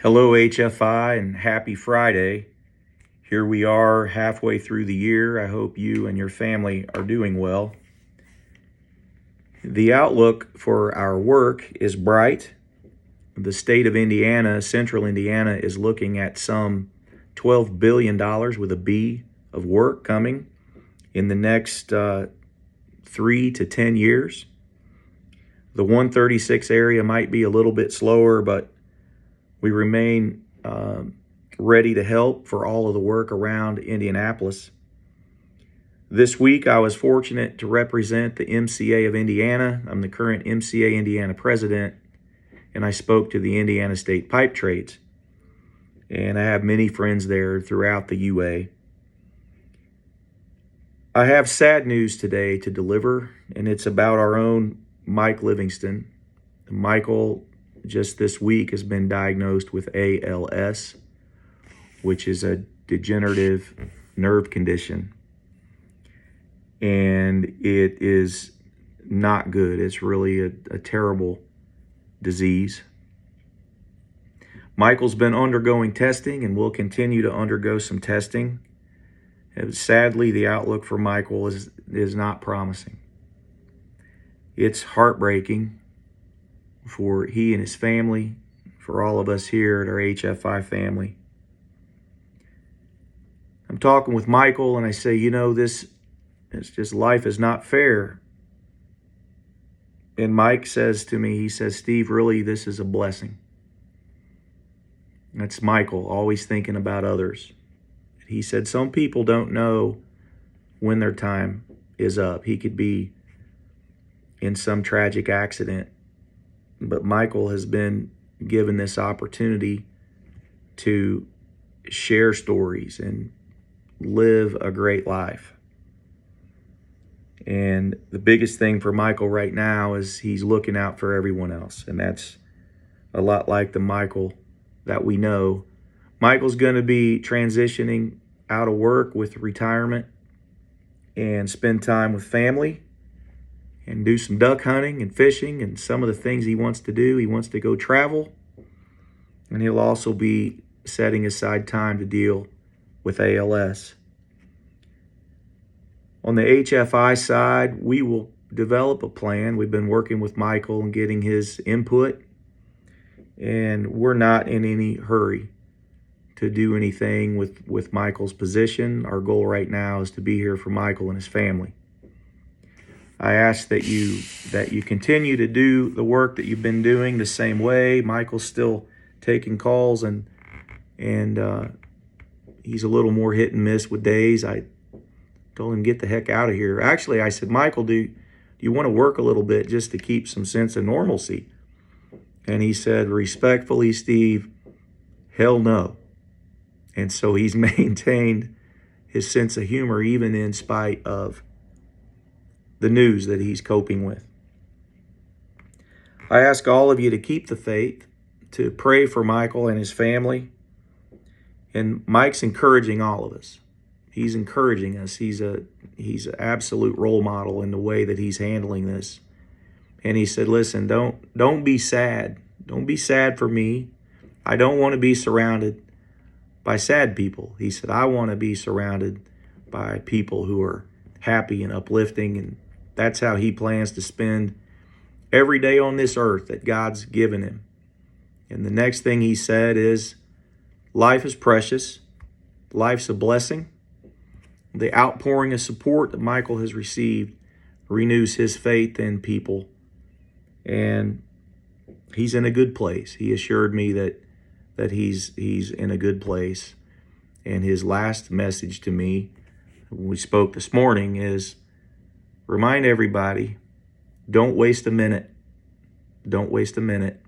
Hello, HFI, and happy Friday. Here we are halfway through the year. I hope you and your family are doing well. The outlook for our work is bright. The state of Indiana, central Indiana, is looking at some $12 billion with a B of work coming in the next 3 to 10 years. The 136 area might be a little bit slower, but we remain ready to help for all of the work around Indianapolis. This week, I was fortunate to represent the MCA of Indiana. I'm the current MCA Indiana president, and I spoke to the Indiana State Pipe Trades. And I have many friends there throughout the UA. I have sad news today to deliver, and it's about our own Mike Livingston. Michael just this week has been diagnosed with ALS, which is a degenerative nerve condition. And it is not good. It's really a terrible disease. Michael's been undergoing testing and will continue to undergo some testing. And sadly, the outlook for Michael is not promising. It's heartbreaking for he and his family, for all of us here at our HFI family. I'm talking with Michael and I say, it's just life is not fair. And Mike says to me, he says, Steve, really, this is a blessing. That's Michael, always thinking about others. He said, some people don't know when their time is up. He could be in some tragic accident. But Michael has been given this opportunity to share stories and live a great life. And the biggest thing for Michael right now is he's looking out for everyone else. And that's a lot like the Michael that we know. Michael's going to be transitioning out of work with retirement and spend time with family and do some duck hunting and fishing and some of the things he wants to do. He wants to go travel. And he'll also be setting aside time to deal with ALS. On the HFI side, we will develop a plan. We've been working with Michael and getting his input. And we're not in any hurry to do anything with Michael's position. Our goal right now is to be here for Michael and his family. I ask that you continue to do the work that you've been doing the same way. Michael's still taking calls and he's a little more hit and miss with days. I told him, get the heck out of here. Actually, I said, Michael, do you want to work a little bit just to keep some sense of normalcy? And he said, respectfully, Steve, hell no. And so he's maintained his sense of humor even in spite of the news that he's coping with. I ask all of you to keep the faith, to pray for Michael and his family. And Mike's encouraging all of us. He's encouraging us. He's an absolute role model in the way that he's handling this. And he said, listen, don't be sad. Don't be sad for me. I don't want to be surrounded by sad people. He said, I want to be surrounded by people who are happy and uplifting, and that's how he plans to spend every day on this earth that God's given him. And the next thing he said is, life is precious. Life's a blessing. The outpouring of support that Michael has received renews his faith in people. And he's in a good place. He assured me that he's in a good place. And his last message to me, when we spoke this morning, is remind everybody, don't waste a minute. Don't waste a minute.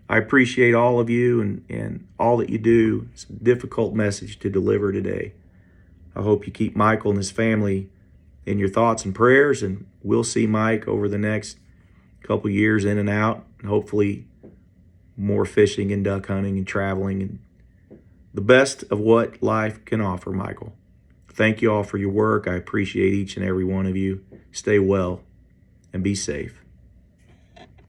I appreciate all of you and all that you do. It's a difficult message to deliver today. I hope you keep Michael and his family in your thoughts and prayers, and we'll see Mike over the next couple years in and out, and hopefully more fishing and duck hunting and traveling and the best of what life can offer, Michael. Thank you all for your work. I appreciate each and every one of you. Stay well and be safe.